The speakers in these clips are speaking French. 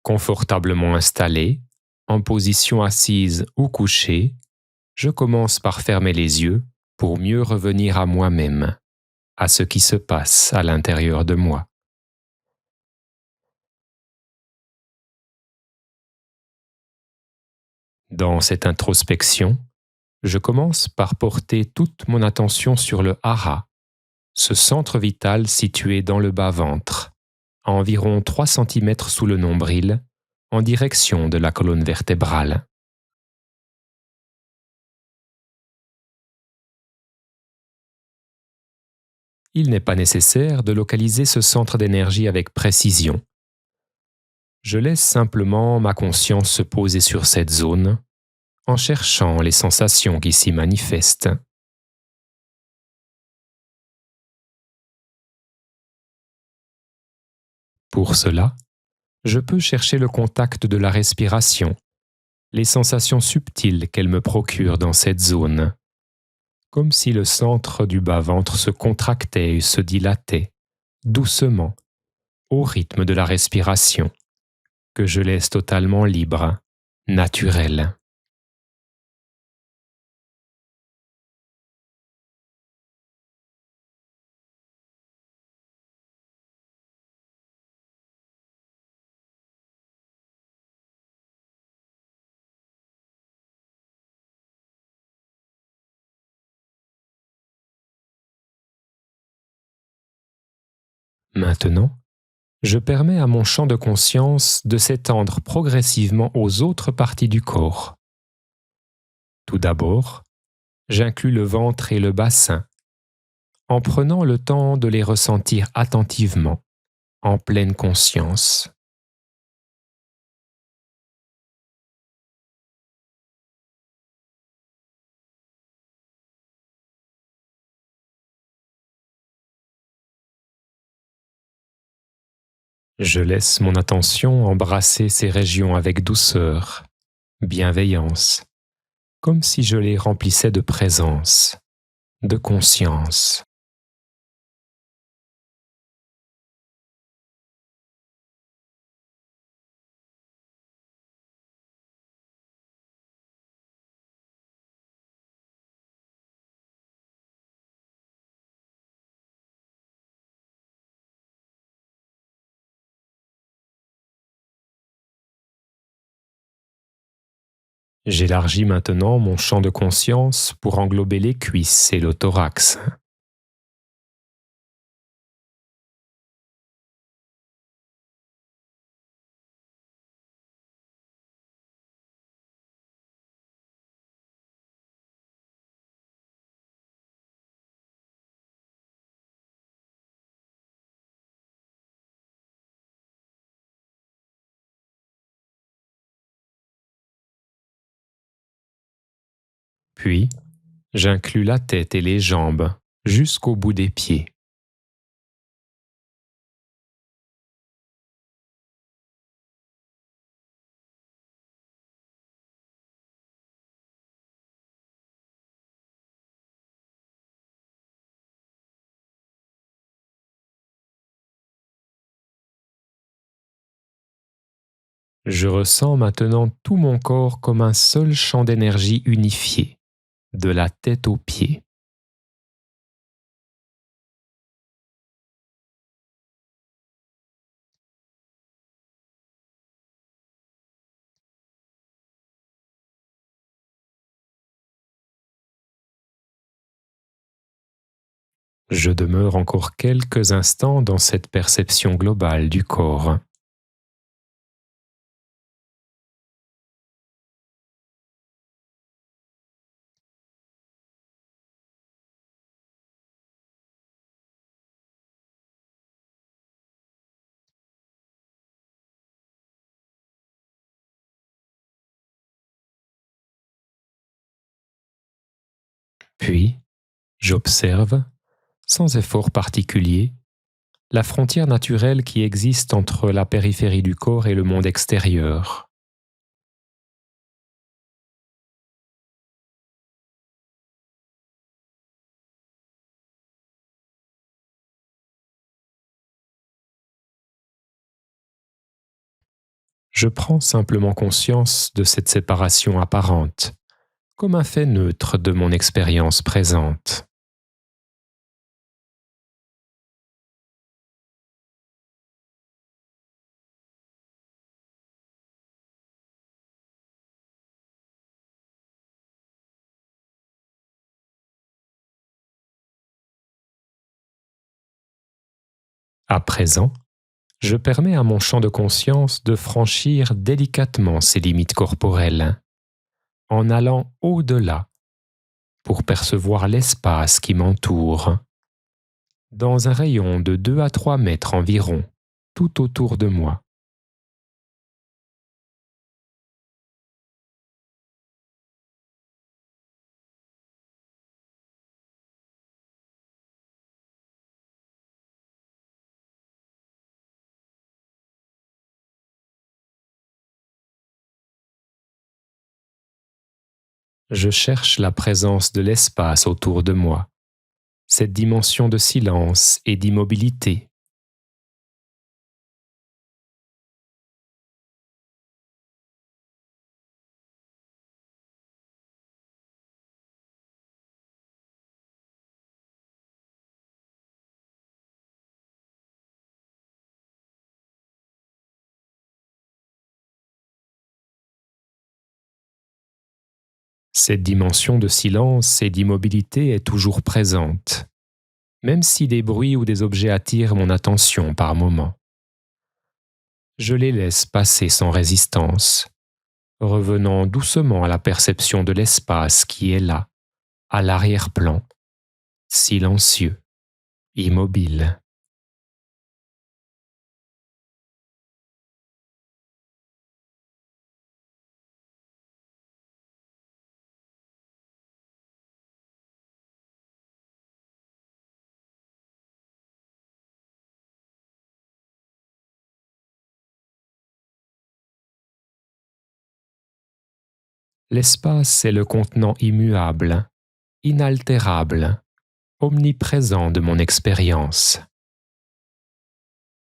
Confortablement installé, en position assise ou couchée, je commence par fermer les yeux pour mieux revenir à moi-même, à ce qui se passe à l'intérieur de moi. Dans cette introspection, je commence par porter toute mon attention sur le hara, ce centre vital situé dans le bas-ventre, à environ 3 cm sous le nombril, en direction de la colonne vertébrale. Il n'est pas nécessaire de localiser ce centre d'énergie avec précision. Je laisse simplement ma conscience se poser sur cette zone en cherchant les sensations qui s'y manifestent. Pour cela, je peux chercher le contact de la respiration, les sensations subtiles qu'elle me procure dans cette zone, comme si le centre du bas-ventre se contractait et se dilatait, doucement, au rythme de la respiration, que je laisse totalement libre, naturelle. Maintenant, je permets à mon champ de conscience de s'étendre progressivement aux autres parties du corps. Tout d'abord, j'inclus le ventre et le bassin, en prenant le temps de les ressentir attentivement, en pleine conscience. Je laisse mon attention embrasser ces régions avec douceur, bienveillance, comme si je les remplissais de présence, de conscience. J'élargis maintenant mon champ de conscience pour englober les cuisses et le thorax. Puis, j'inclus la tête et les jambes jusqu'au bout des pieds. Je ressens maintenant tout mon corps comme un seul champ d'énergie unifié, de la tête aux pieds. Je demeure encore quelques instants dans cette perception globale du corps. Puis, j'observe, sans effort particulier, la frontière naturelle qui existe entre la périphérie du corps et le monde extérieur. Je prends simplement conscience de cette séparation apparente, comme un fait neutre de mon expérience présente. À présent, je permets à mon champ de conscience de franchir délicatement ses limites corporelles, en allant au-delà pour percevoir l'espace qui m'entoure, dans un rayon de 2 à 3 mètres environ, tout autour de moi. Je cherche la présence de l'espace autour de moi, cette dimension de silence et d'immobilité. Cette dimension de silence et d'immobilité est toujours présente, même si des bruits ou des objets attirent mon attention par moments. Je les laisse passer sans résistance, revenant doucement à la perception de l'espace qui est là, à l'arrière-plan, silencieux, immobile. L'espace est le contenant immuable, inaltérable, omniprésent de mon expérience.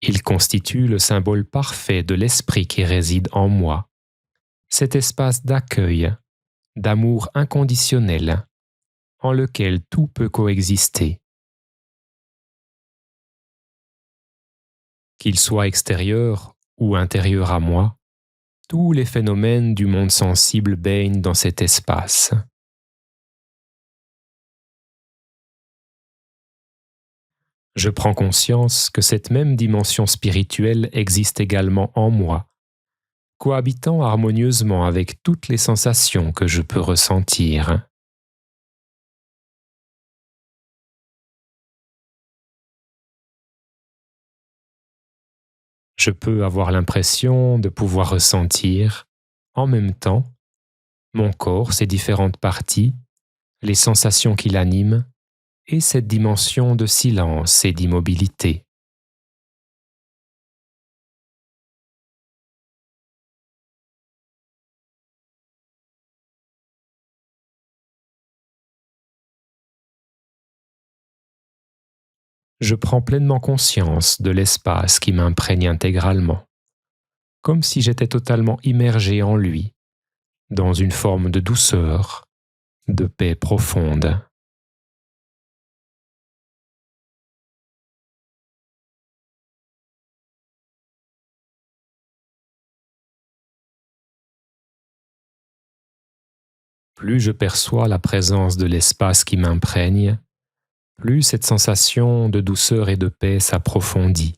Il constitue le symbole parfait de l'esprit qui réside en moi, cet espace d'accueil, d'amour inconditionnel, en lequel tout peut coexister. Qu'il soit extérieur ou intérieur à moi, tous les phénomènes du monde sensible baignent dans cet espace. Je prends conscience que cette même dimension spirituelle existe également en moi, cohabitant harmonieusement avec toutes les sensations que je peux ressentir. Je peux avoir l'impression de pouvoir ressentir, en même temps, mon corps, ses différentes parties, les sensations qui l'animent, et cette dimension de silence et d'immobilité. Je prends pleinement conscience de l'espace qui m'imprègne intégralement, comme si j'étais totalement immergé en lui, dans une forme de douceur, de paix profonde. Plus je perçois la présence de l'espace qui m'imprègne, plus cette sensation de douceur et de paix s'approfondit.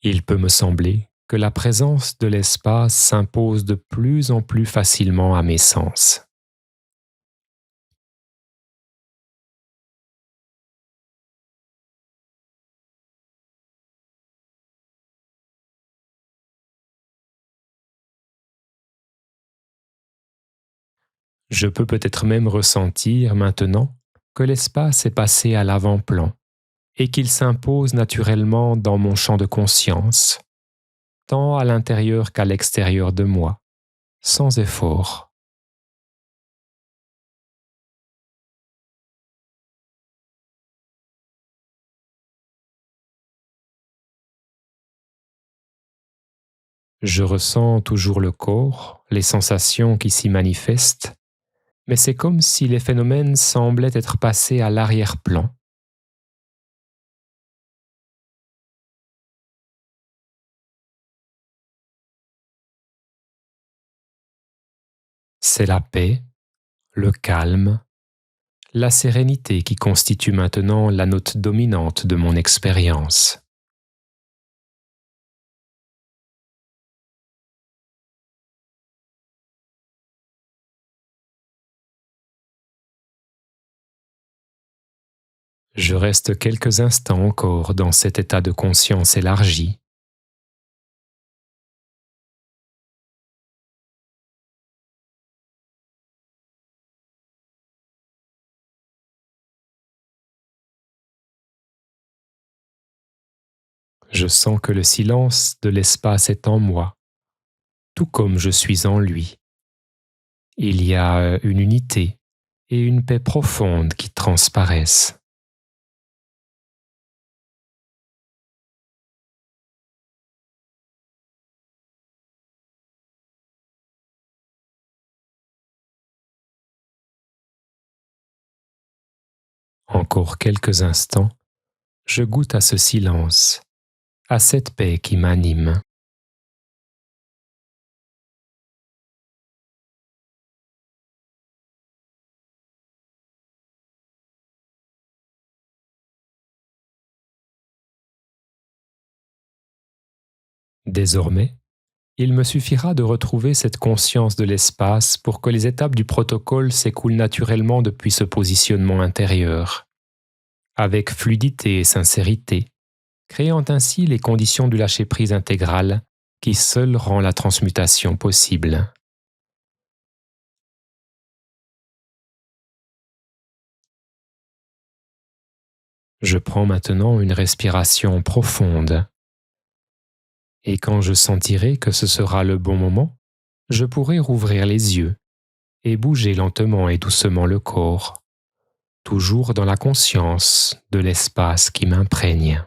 Il peut me sembler que la présence de l'espace s'impose de plus en plus facilement à mes sens. Je peux peut-être même ressentir maintenant que l'espace est passé à l'avant-plan et qu'il s'impose naturellement dans mon champ de conscience, tant à l'intérieur qu'à l'extérieur de moi, sans effort. Je ressens toujours le corps, les sensations qui s'y manifestent, mais c'est comme si les phénomènes semblaient être passés à l'arrière-plan. C'est la paix, le calme, la sérénité qui constitue maintenant la note dominante de mon expérience. Je reste quelques instants encore dans cet état de conscience élargi. Je sens que le silence de l'espace est en moi, tout comme je suis en lui. Il y a une unité et une paix profonde qui transparaissent. Encore quelques instants, je goûte à ce silence, à cette paix qui m'anime. Désormais, il me suffira de retrouver cette conscience de l'espace pour que les étapes du protocole s'écoulent naturellement depuis ce positionnement intérieur, avec fluidité et sincérité, créant ainsi les conditions du lâcher-prise intégral qui seul rend la transmutation possible. Je prends maintenant une respiration profonde, et quand je sentirai que ce sera le bon moment, je pourrai rouvrir les yeux et bouger lentement et doucement le corps, toujours dans la conscience de l'espace qui m'imprègne.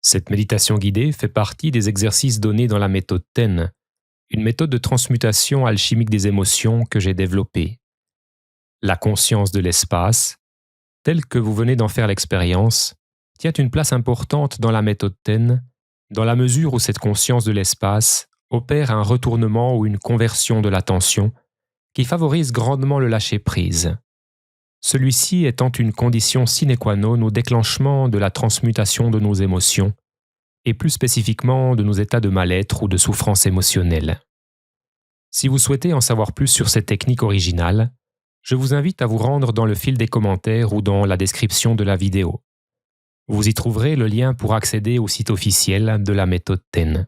Cette méditation guidée fait partie des exercices donnés dans la méthode TEN, une méthode de transmutation alchimique des émotions que j'ai développée. La conscience de l'espace, telle que vous venez d'en faire l'expérience, tient une place importante dans la méthode TEN, dans la mesure où cette conscience de l'espace opère un retournement ou une conversion de l'attention qui favorise grandement le lâcher-prise. Celui-ci étant une condition sine qua non au déclenchement de la transmutation de nos émotions, et plus spécifiquement de nos états de mal-être ou de souffrance émotionnelle. Si vous souhaitez en savoir plus sur cette technique originale, je vous invite à vous rendre dans le fil des commentaires ou dans la description de la vidéo. Vous y trouverez le lien pour accéder au site officiel de la méthode TEN.